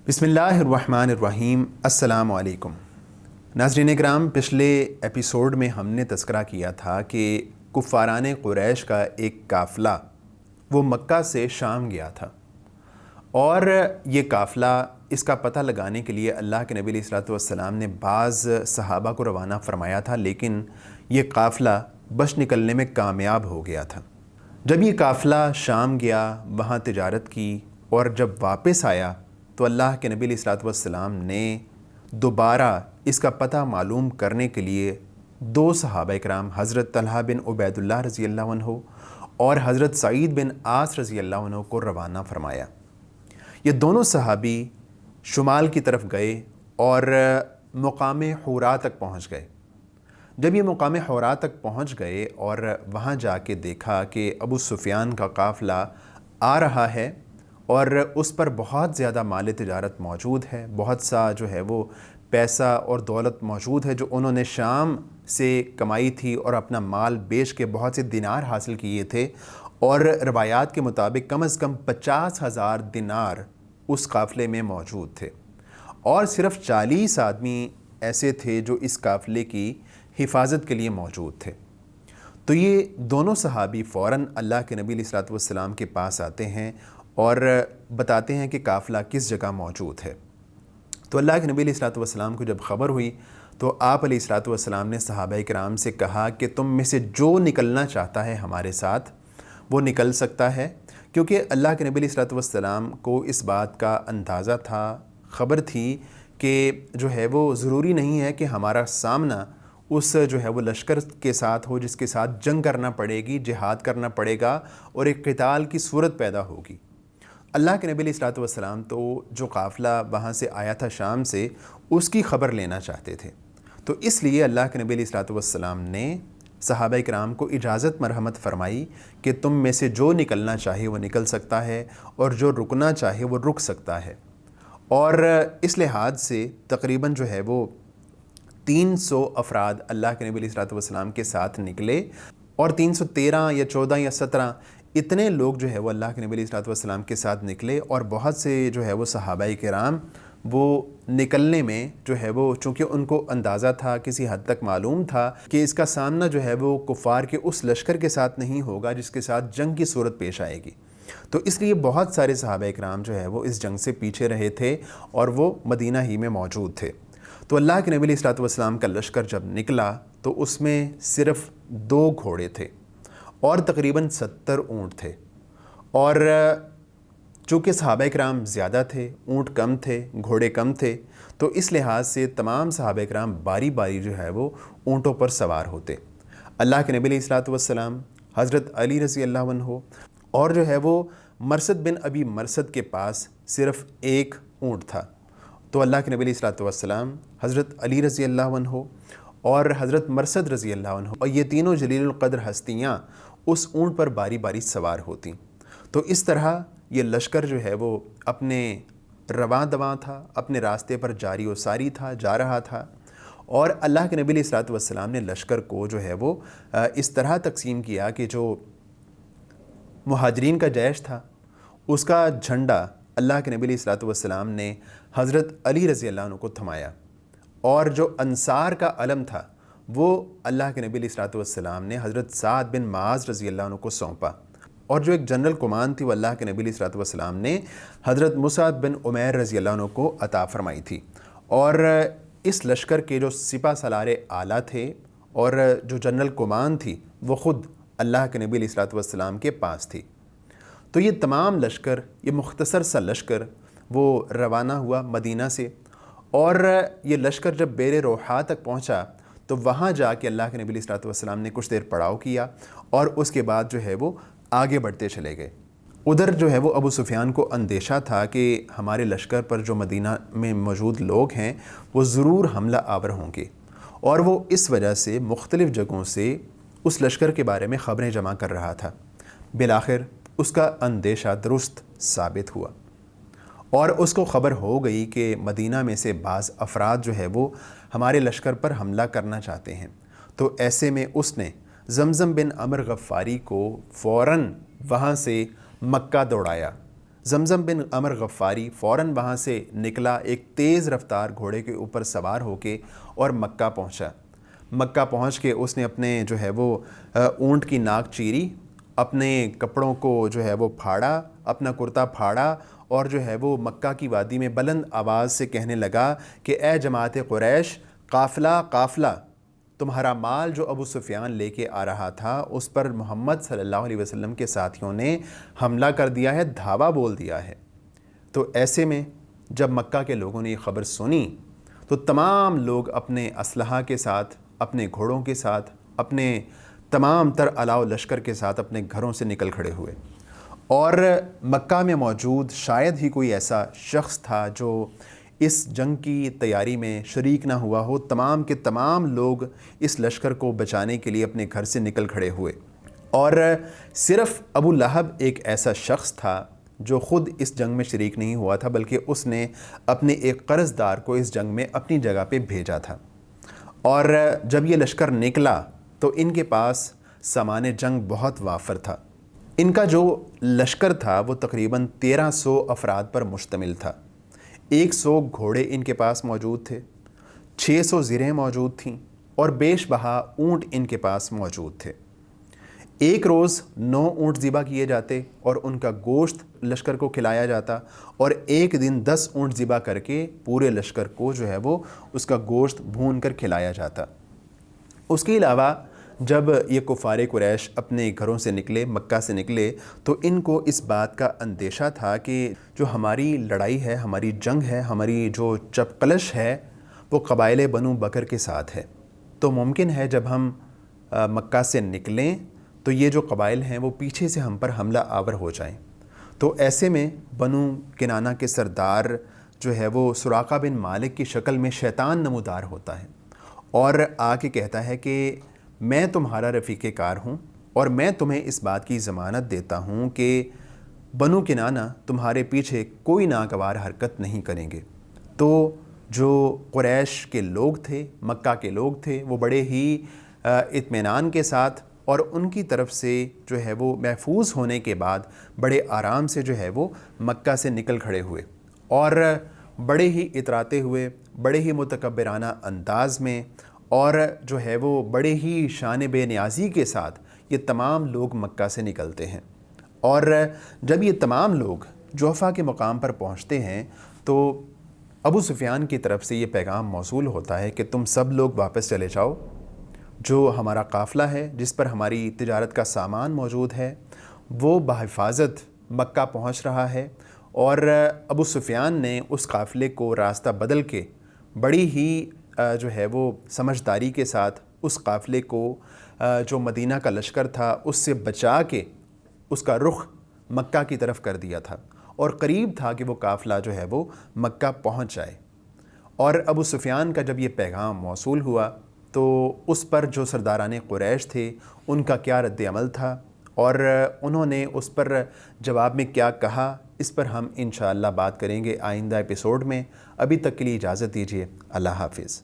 بسم اللہ الرحمن الرحیم۔ السلام علیکم ناظرین کرام، پچھلے ایپیسوڈ میں ہم نے تذکرہ کیا تھا کہ کفاران قریش کا ایک قافلہ وہ مکہ سے شام گیا تھا، اور یہ قافلہ اس کا پتہ لگانے کے لیے اللہ کے نبی علیہ الصلوۃ والسلام نے بعض صحابہ کو روانہ فرمایا تھا، لیکن یہ قافلہ بچ نکلنے میں کامیاب ہو گیا تھا۔ جب یہ قافلہ شام گیا، وہاں تجارت کی، اور جب واپس آیا تو اللہ کے نبی علیہ الصلوۃ والسلام نے دوبارہ اس کا پتہ معلوم کرنے کے لیے دو صحابہ کرام، حضرت طلحہ بن عبید اللہ رضی اللہ عنہ اور حضرت سعید بن عاص رضی اللہ عنہ کو روانہ فرمایا۔ یہ دونوں صحابی شمال کی طرف گئے اور مقام حورا تک پہنچ گئے۔ جب یہ مقام حورا تک پہنچ گئے اور وہاں جا کے دیکھا کہ ابو سفیان کا قافلہ آ رہا ہے اور اس پر بہت زیادہ مال تجارت موجود ہے، بہت سا جو ہے وہ پیسہ اور دولت موجود ہے جو انہوں نے شام سے کمائی تھی اور اپنا مال بیچ کے بہت سے دینار حاصل کیے تھے، اور روایات کے مطابق کم از کم 50,000 دینار اس قافلے میں موجود تھے، اور صرف 40 آدمی ایسے تھے جو اس قافلے کی حفاظت کے لیے موجود تھے۔ تو یہ دونوں صحابی فوراً اللہ کے نبی علیہ الصلوۃ والسلام کے پاس آتے ہیں اور بتاتے ہیں کہ قافلہ کس جگہ موجود ہے۔ تو اللہ کے نبی علیہ الصلوۃ والسلام کو جب خبر ہوئی تو آپ علیہ الصلوۃ والسلام نے صحابہ کرام سے کہا کہ تم میں سے جو نکلنا چاہتا ہے ہمارے ساتھ وہ نکل سکتا ہے، کیونکہ اللہ کے نبی علیہ الصلوۃ والسلام کو اس بات کا اندازہ تھا، خبر تھی کہ جو ہے وہ ضروری نہیں ہے کہ ہمارا سامنا اس جو ہے وہ لشکر کے ساتھ ہو جس کے ساتھ جنگ کرنا پڑے گی، جہاد کرنا پڑے گا اور ایک قتال کی صورت پیدا ہوگی۔ اللہ کے نبی علیہ الصلوۃ والسلام تو جو قافلہ وہاں سے آیا تھا شام سے، اس کی خبر لینا چاہتے تھے، تو اس لیے اللہ کے نبی علیہ الصلوۃ والسلام نے صحابہ کرام کو اجازت مرحمت فرمائی کہ تم میں سے جو نکلنا چاہے وہ نکل سکتا ہے اور جو رکنا چاہے وہ رک سکتا ہے۔ اور اس لحاظ سے تقریباً جو ہے وہ 300 افراد اللہ کے نبی علیہ الصلوۃ والسلام کے ساتھ نکلے، اور 313 یا 14 یا 17 اتنے لوگ جو ہے وہ اللہ کے نبی علیہ الصلوۃ والسلام کے ساتھ نکلے، اور بہت سے جو ہے وہ صحابہ کرام وہ نکلنے میں جو ہے وہ چونکہ ان کو اندازہ تھا، کسی حد تک معلوم تھا کہ اس کا سامنا جو ہے وہ کفار کے اس لشکر کے ساتھ نہیں ہوگا جس کے ساتھ جنگ کی صورت پیش آئے گی، تو اس لیے بہت سارے صحابہ کرام جو ہے وہ اس جنگ سے پیچھے رہے تھے اور وہ مدینہ ہی میں موجود تھے۔ تو اللہ کے نبی علیہ الصلوۃ والسلام کا لشکر جب نکلا تو اس میں صرف 2 گھوڑے تھے اور تقریباً 70 اونٹ تھے، اور چونکہ صحابہ کرام زیادہ تھے، اونٹ کم تھے، گھوڑے کم تھے، تو اس لحاظ سے تمام صحابہ کرام باری باری جو ہے وہ اونٹوں پر سوار ہوتے۔ اللہ کے نبی علیہ الصلوۃ والسلام، حضرت علی رضی اللہ عنہ، اور جو ہے وہ مرثد بن ابی مرثد کے پاس صرف 1 اونٹ تھا، تو اللہ کے نبی علیہ الصلوۃ والسلام، حضرت علی رضی اللہ عنہ اور حضرت مرثد رضی اللہ عنہ، اور یہ تینوں جلیل القدر ہستیاں اس اونٹ پر باری باری سوار ہوتی۔ تو اس طرح یہ لشکر جو ہے وہ اپنے رواں دواں تھا، اپنے راستے پر جاری و ساری تھا، جا رہا تھا، اور اللہ کے نبی علیہ الصلوۃ والسلام نے لشکر کو جو ہے وہ اس طرح تقسیم کیا کہ جو مہاجرین کا جیش تھا اس کا جھنڈا اللہ کے نبی علیہ الصلوۃ والسلام نے حضرت علی رضی اللہ عنہ کو تھمایا، اور جو انصار کا علم تھا وہ اللہ کے نبی علیہ الصلوۃ والسلام نے حضرت سعد بن معاذ رضی اللہ عنہ کو سونپا، اور جو ایک جنرل کمان تھی وہ اللہ کے نبی علیہ الصلوۃ والسلام نے حضرت مصعب بن عمیر رضی اللہ عنہ کو عطا فرمائی تھی۔ اور اس لشکر کے جو سپہ سالار اعلیٰ تھے اور جو جنرل کمان تھی وہ خود اللہ کے نبی علیہ الصلوۃ والسلام کے پاس تھی۔ تو یہ تمام لشکر، یہ مختصر سا لشکر وہ روانہ ہوا مدینہ سے، اور یہ لشکر جب بیر روحا تک پہنچا تو وہاں جا کے اللہ کے نبی علیہ الصلوۃ والسلام نے کچھ دیر پڑاؤ کیا، اور اس کے بعد جو ہے وہ آگے بڑھتے چلے گئے۔ ادھر جو ہے وہ ابو سفیان کو اندیشہ تھا کہ ہمارے لشکر پر جو مدینہ میں موجود لوگ ہیں وہ ضرور حملہ آور ہوں گے، اور وہ اس وجہ سے مختلف جگہوں سے اس لشکر کے بارے میں خبریں جمع کر رہا تھا۔ بالآخر اس کا اندیشہ درست ثابت ہوا، اور اس کو خبر ہو گئی کہ مدینہ میں سے بعض افراد جو ہے وہ ہمارے لشکر پر حملہ کرنا چاہتے ہیں، تو ایسے میں اس نے زمزم بن عمر غفاری کو فوراً وہاں سے مکہ دوڑایا۔ زمزم بن عمر غفاری فوراً وہاں سے نکلا ایک تیز رفتار گھوڑے کے اوپر سوار ہو کے اور مکہ پہنچا۔ مکہ پہنچ کے اس نے اپنے جو ہے وہ اونٹ کی ناک چیری، اپنے کپڑوں کو جو ہے وہ پھاڑا، اپنا کرتا پھاڑا، اور جو ہے وہ مکہ کی وادی میں بلند آواز سے کہنے لگا کہ اے جماعت قریش، قافلہ قافلہ، تمہارا مال جو ابو سفیان لے کے آ رہا تھا اس پر محمد صلی اللہ علیہ وسلم کے ساتھیوں نے حملہ کر دیا ہے، دھاوا بول دیا ہے۔ تو ایسے میں جب مکہ کے لوگوں نے یہ خبر سنی تو تمام لوگ اپنے اسلحہ کے ساتھ، اپنے گھوڑوں کے ساتھ، اپنے تمام تر الاؤ لشکر کے ساتھ اپنے گھروں سے نکل کھڑے ہوئے، اور مکہ میں موجود شاید ہی کوئی ایسا شخص تھا جو اس جنگ کی تیاری میں شریک نہ ہوا ہو۔ تمام کے تمام لوگ اس لشکر کو بچانے کے لیے اپنے گھر سے نکل کھڑے ہوئے، اور صرف ابو لہب ایک ایسا شخص تھا جو خود اس جنگ میں شریک نہیں ہوا تھا، بلکہ اس نے اپنے ایک قرض دار کو اس جنگ میں اپنی جگہ پہ بھیجا تھا۔ اور جب یہ لشکر نکلا تو ان کے پاس سامان جنگ بہت وافر تھا۔ ان کا جو لشکر تھا وہ تقریباً 1300 افراد پر مشتمل تھا۔ 100 گھوڑے ان کے پاس موجود تھے، 600 زرہیں موجود تھیں، اور بیش بہا اونٹ ان کے پاس موجود تھے۔ ایک روز 9 اونٹ ذبح کیے جاتے اور ان کا گوشت لشکر کو کھلایا جاتا، اور ایک دن 10 اونٹ ذبح کر کے پورے لشکر کو جو ہے وہ اس کا گوشت بھون کر کھلایا جاتا۔ اس کے علاوہ جب یہ کفار قریش اپنے گھروں سے نکلے، مکہ سے نکلے، تو ان کو اس بات کا اندیشہ تھا کہ جو ہماری لڑائی ہے، ہماری جنگ ہے، ہماری جو چپقلش ہے وہ قبائل بنو بکر کے ساتھ ہے۔ تو ممکن ہے جب ہم مکہ سے نکلیں تو یہ جو قبائل ہیں وہ پیچھے سے ہم پر حملہ آور ہو جائیں۔ تو ایسے میں بنو کنانہ کے سردار جو ہے وہ سراقہ بن مالک کی شکل میں شیطان نمودار ہوتا ہے، اور آ کے کہتا ہے کہ میں تمہارا رفیق کار ہوں، اور میں تمہیں اس بات کی ضمانت دیتا ہوں کہ بنو کنانہ تمہارے پیچھے کوئی ناگوار حرکت نہیں کریں گے۔ تو جو قریش کے لوگ تھے، مکہ کے لوگ تھے، وہ بڑے ہی اطمینان کے ساتھ اور ان کی طرف سے جو ہے وہ محفوظ ہونے کے بعد بڑے آرام سے جو ہے وہ مکہ سے نکل کھڑے ہوئے، اور بڑے ہی اتراتے ہوئے، بڑے ہی متکبرانہ انداز میں، اور جو ہے وہ بڑے ہی شان بے نیازی کے ساتھ یہ تمام لوگ مکہ سے نکلتے ہیں۔ اور جب یہ تمام لوگ جوفہ کے مقام پر پہنچتے ہیں تو ابو سفیان کی طرف سے یہ پیغام موصول ہوتا ہے کہ تم سب لوگ واپس چلے جاؤ، جو ہمارا قافلہ ہے جس پر ہماری تجارت کا سامان موجود ہے وہ بحفاظت مکہ پہنچ رہا ہے، اور ابو سفیان نے اس قافلے کو راستہ بدل کے بڑی ہی جو ہے وہ سمجھداری کے ساتھ اس قافلے کو جو مدینہ کا لشکر تھا اس سے بچا کے اس کا رخ مکہ کی طرف کر دیا تھا، اور قریب تھا کہ وہ قافلہ جو ہے وہ مکہ پہنچ جائے۔ اور ابو سفیان کا جب یہ پیغام موصول ہوا تو اس پر جو سرداران قریش تھے ان کا کیا رد عمل تھا، اور انہوں نے اس پر جواب میں کیا کہا، اس پر ہم انشاءاللہ بات کریں گے آئندہ ایپیسوڈ میں۔ ابھی تک کے لیے اجازت دیجیے، اللہ حافظ۔